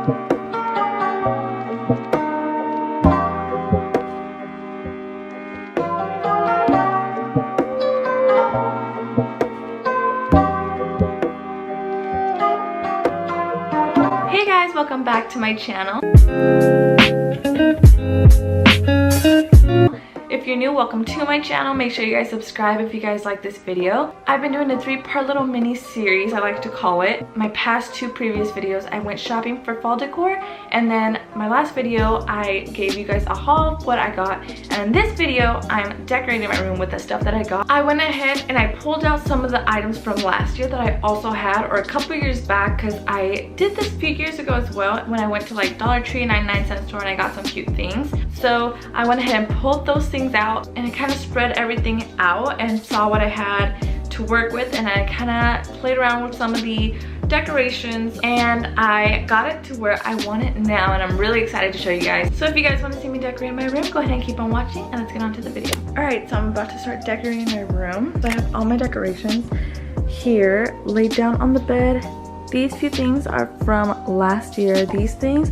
Hey guys, welcome back to my channel. If you're new, welcome to my channel. Make sure you guys subscribe if you guys like this video. I've been doing a 3-part little mini series, I like to call it. My past 2 previous videos, I went shopping for fall decor, and then my last video, I gave you guys a haul of what I got. And in this video, I'm decorating my room with the stuff that I got. I went ahead and I pulled out some of the items from last year that I also had, or a couple years back, because I did this a few years ago as well when I went to like Dollar Tree, 99-cent store, and I got some cute things. So I went ahead and pulled those things out, and I kind of spread everything out and saw what I had to work with, and I kind of played around with some of the decorations, and I got it to where I want it now, and I'm really excited to show you guys. So if you guys want to see me decorate my room, go ahead and keep on watching, and let's get on to the video. Alright, so I'm about to start decorating my room. So I have all my decorations here laid down on the bed. These few things are from last year, these things,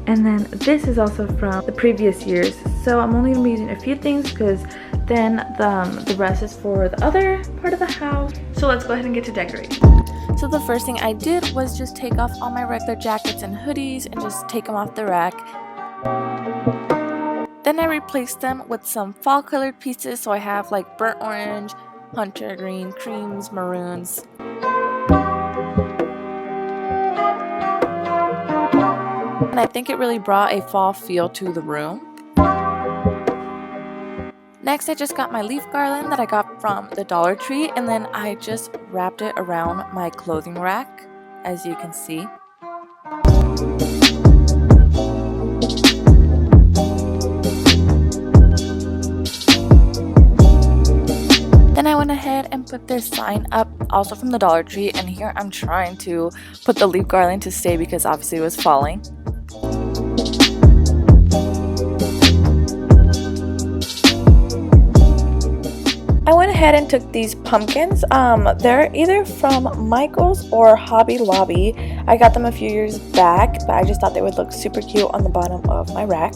and then this is also from the previous years. So I'm only gonna be using a few things because then the rest is for the other part of the house. So let's go ahead and get to decorating. So the first thing I did was just take off all my regular jackets and hoodies and just take them off the rack. Then I replaced them with some fall colored pieces. So I have like burnt orange, hunter green, creams, maroons. And I think it really brought a fall feel to the room. Next, I just got my leaf garland that I got from the Dollar Tree, and then I just wrapped it around my clothing rack, as you can see. Then I went ahead and put this sign up, also from the Dollar Tree, and here I'm trying to put the leaf garland to stay because obviously it was falling. I went ahead and took these pumpkins. They're either from Michael's or Hobby Lobby. I got them a few years back, but I just thought they would look super cute on the bottom of my rack.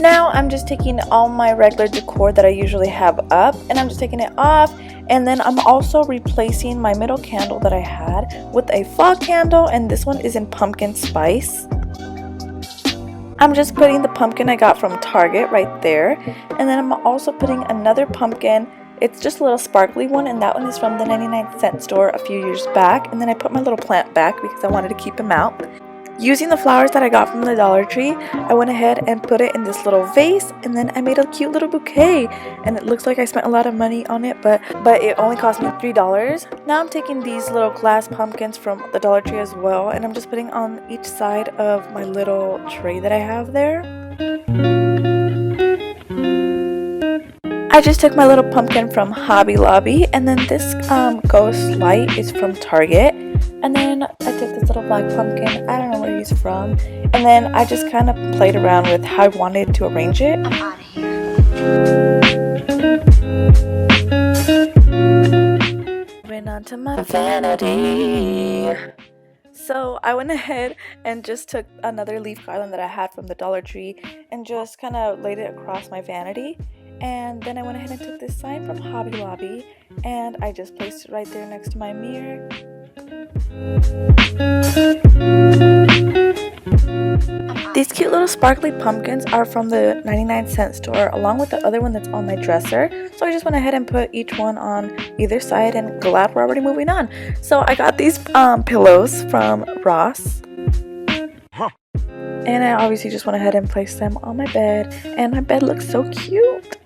Now I'm just taking all my regular decor that I usually have up, and I'm just taking it off, and then I'm also replacing my middle candle that I had with a fall candle, and this one is in pumpkin spice. I'm just putting the pumpkin I got from Target right there, and then I'm also putting another pumpkin. It's just a little sparkly one, and that one is from the 99-cent store a few years back, and then I put my little plant back because I wanted to keep him out. Using the flowers that I got from the Dollar Tree, I went ahead and put it in this little vase, and then I made a cute little bouquet, and it looks like I spent a lot of money on it, but it only cost me $3. Now I'm taking these little glass pumpkins from the Dollar Tree as well, and I'm just putting on each side of my little tray that I have there. I just took my little pumpkin from Hobby Lobby, and then this ghost light is from Target. And then I took this little black pumpkin, I don't know where he's from, and then I just kind of played around with how I wanted to arrange it. I'm out of here. Moving on to my vanity. So I went ahead and just took another leaf garland that I had from the Dollar Tree and just kind of laid it across my vanity. And then I went ahead and took this sign from Hobby Lobby, and I just placed it right there next to my mirror. These cute little sparkly pumpkins are from the 99-cent store, along with the other one that's on my dresser. So I just went ahead and put each one on either side, and glad we're already moving on. So I got these pillows from Ross. And I obviously just went ahead and placed them on my bed, and my bed looks so cute.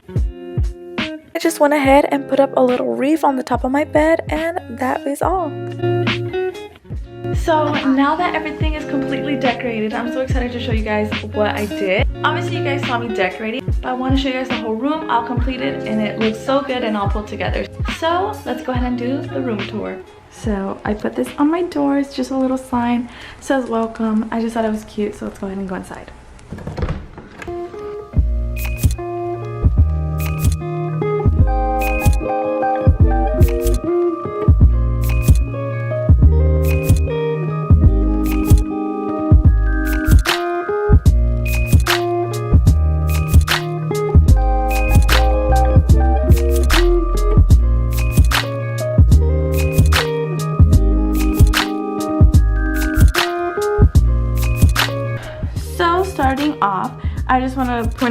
I just went ahead and put up a little wreath on the top of my bed, and that is all. So now that everything is completely decorated, I'm so excited to show you guys what I did. Obviously you guys saw me decorating, but I want to show you guys the whole room all completed, and it looks so good and all put together. So let's go ahead and do the room tour. So I put this on my door. It's just a little sign, it says welcome. I just thought it was cute, so let's go ahead and go inside.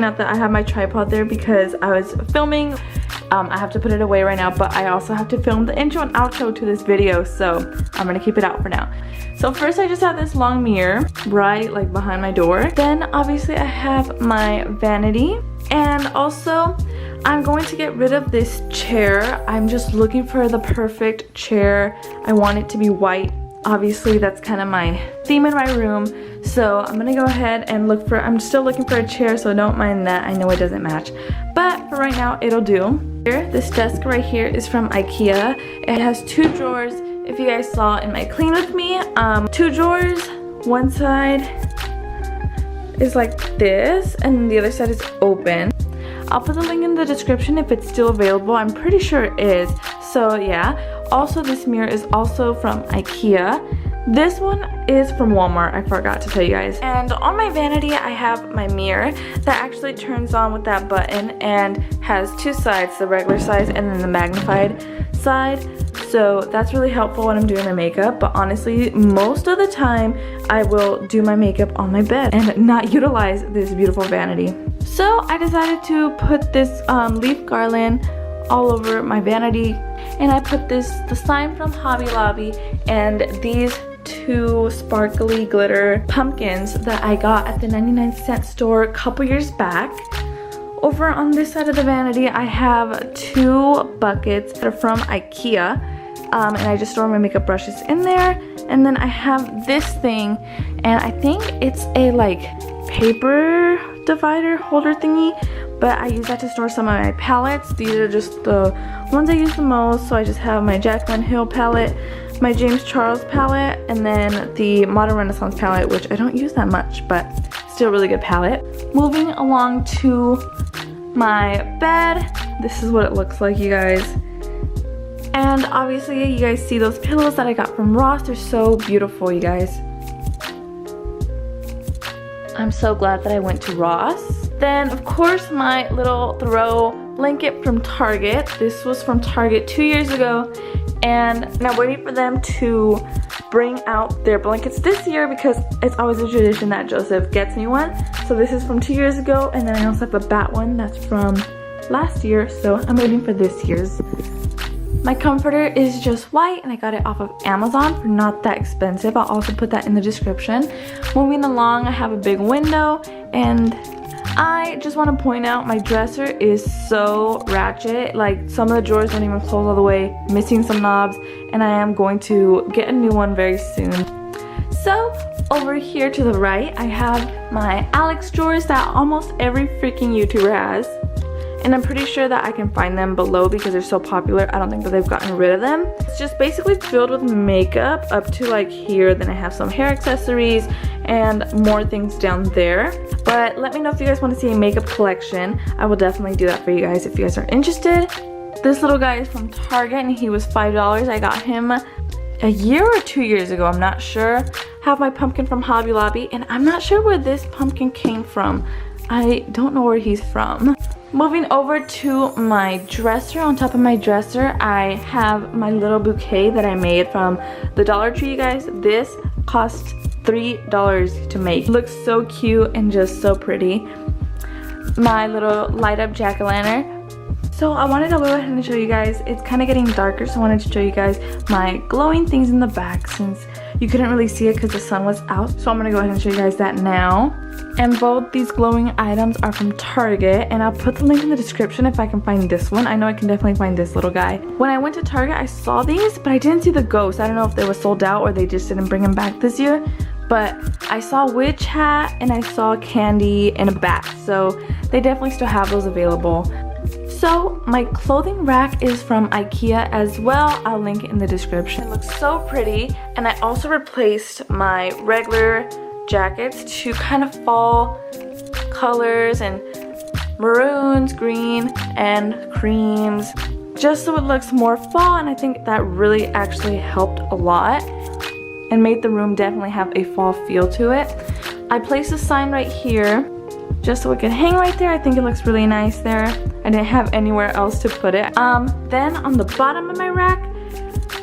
point out that I have my tripod there because I was filming. I have to put it away right now, but I also have to film the intro and outro to this video, so I'm gonna keep it out for now. So first I just have this long mirror right like behind my door. Then obviously I have my vanity, and also I'm going to get rid of this chair. I'm just looking for the perfect chair. I want it to be white. Obviously that's kind of my theme in my room, so I'm gonna go ahead and look for, I'm still looking for a chair, so don't mind that. I know it doesn't match, but for right now it'll do. Here, this desk right here is from IKEA. It has 2 drawers. If you guys saw in my clean with me, 2 drawers. One side is like this and the other side is open. I'll put the link in the description if it's still available. I'm pretty sure it is. So yeah. Also, this mirror is also from IKEA. This one is from Walmart. I forgot to tell you guys. And on my vanity, I have my mirror that actually turns on with that button and has 2 sides, the regular size and then the magnified side. So that's really helpful when I'm doing my makeup. But honestly, most of the time, I will do my makeup on my bed and not utilize this beautiful vanity. So I decided to put this leaf garland all over my vanity, and I put the sign from Hobby Lobby and these 2 sparkly glitter pumpkins that I got at the 99-cent store a couple years back. Over on this side of the vanity, I have 2 buckets that are from IKEA, and I just store my makeup brushes in there. And then I have this thing, and I think it's a like paper divider holder thingy, but I use that to store some of my palettes. These are just the ones I use the most. So I just have my Jaclyn Hill palette, my James Charles palette, and then the Modern Renaissance palette, which I don't use that much, but still really good palette. Moving along to my bed, this is what it looks like, you guys. And obviously you guys see those pillows that I got from Ross. They're so beautiful, you guys. I'm so glad that I went to Ross. Then of course my little throw blanket from Target. This was from Target 2 years ago, and I'm waiting for them to bring out their blankets this year because it's always a tradition that Joseph gets me one. So this is from 2 years ago, and then I also have a bat one that's from last year, so I'm waiting for this year's. My comforter is just white, and I got it off of Amazon for not that expensive. I'll also put that in the description. Moving along, I have a big window, and I just want to point out my dresser is so ratchet. Like, some of the drawers don't even close all the way, missing some knobs, and I am going to get a new one very soon. So over here to the right, I have my Alex drawers that almost every freaking YouTuber has. And I'm pretty sure that I can find them below because they're so popular. I don't think that they've gotten rid of them. It's just basically filled with makeup up to like here. Then I have some hair accessories and more things down there. But let me know if you guys want to see a makeup collection. I will definitely do that for you guys if you guys are interested. This little guy is from Target and he was $5. I got him a year or 2 years ago, I'm not sure. Have my pumpkin from Hobby Lobby, and I'm not sure where this pumpkin came from. I don't know where he's from. Moving over to my dresser, on top of my dresser, I have my little bouquet that I made from the Dollar Tree, you guys. This cost $3 to make. It looks so cute and just so pretty. My little light up jack-o'-lantern. So I wanted to go ahead and show you guys, it's kind of getting darker, so I wanted to show you guys my glowing things in the back since you couldn't really see it because the sun was out. So I'm going to go ahead and show you guys that now. And both these glowing items are from Target, and I'll put the link in the description if I can find this one. I know I can definitely find this little guy. When I went to Target, I saw these, but I didn't see the ghost. I don't know if they were sold out or they just didn't bring them back this year. But I saw a witch hat and I saw candy and a bat, so they definitely still have those available. So my clothing rack is from IKEA as well. I'll link it in the description. It looks so pretty, and I also replaced my regular jackets to kind of fall colors and maroons, green, and creams, just so it looks more fall, and I think that really actually helped a lot and made the room definitely have a fall feel to it. I placed a sign right here just so it could hang right there. I think it looks really nice there. I didn't have anywhere else to put it. Then on the bottom of my rack,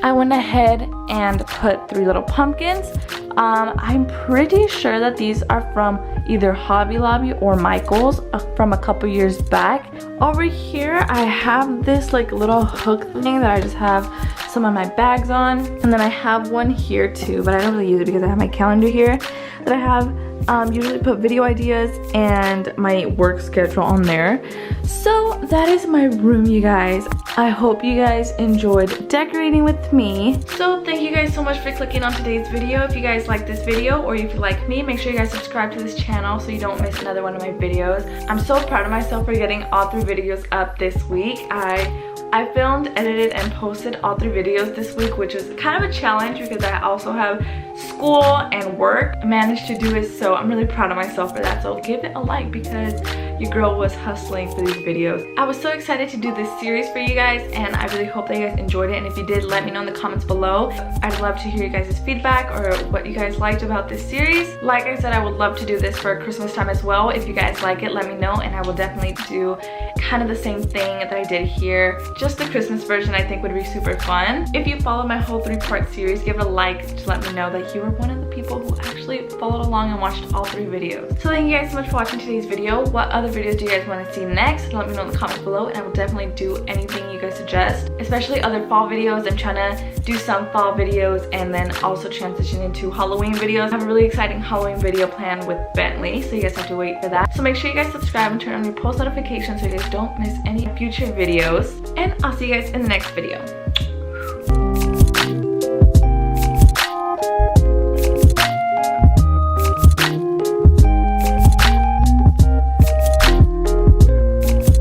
I went ahead and put 3 little pumpkins. I'm pretty sure that these are from either Hobby Lobby or Michael's from a couple years back. Over here I have this like little hook thing that I just have some of my bags on, and then I have one here too, but I don't really use it because I have my calendar here that I have usually put video ideas and my work schedule on there. So that is my room, you guys. I hope you guys enjoyed decorating with me. So thank you guys so much for clicking on today's video. If you guys like this video, or if you like me, make sure you guys subscribe to this channel so you don't miss another one of my videos. I'm so proud of myself for getting all 3 videos up this week. I filmed, edited, and posted all 3 videos this week, which is kind of a challenge because I also have school and work. I managed to do it, so I'm really proud of myself for that. So give it a like because your girl was hustling for these videos. I was so excited to do this series for you guys, and I really hope that you guys enjoyed it. And if you did, let me know in the comments below. I'd love to hear you guys' feedback or what you guys liked about this series. Like I said, I would love to do this for Christmas time as well. If you guys like it, let me know, and I will definitely do kind of the same thing that I did here. Just the Christmas version I think would be super fun. If you follow my whole 3-part series, give it a like to let me know that you were one of the people who actually followed along and watched all 3 videos. So thank you guys so much for watching today's video. What other videos do you guys want to see next? Let me know in the comments below, and I will definitely do anything you guys suggest, especially other fall videos. I'm trying to do some fall videos and then also transition into Halloween videos. I have a really exciting Halloween video planned with Bentley, so you guys have to wait for that. So make sure you guys subscribe and turn on your post notifications so you guys don't miss any future videos, and I'll see you guys in the next video.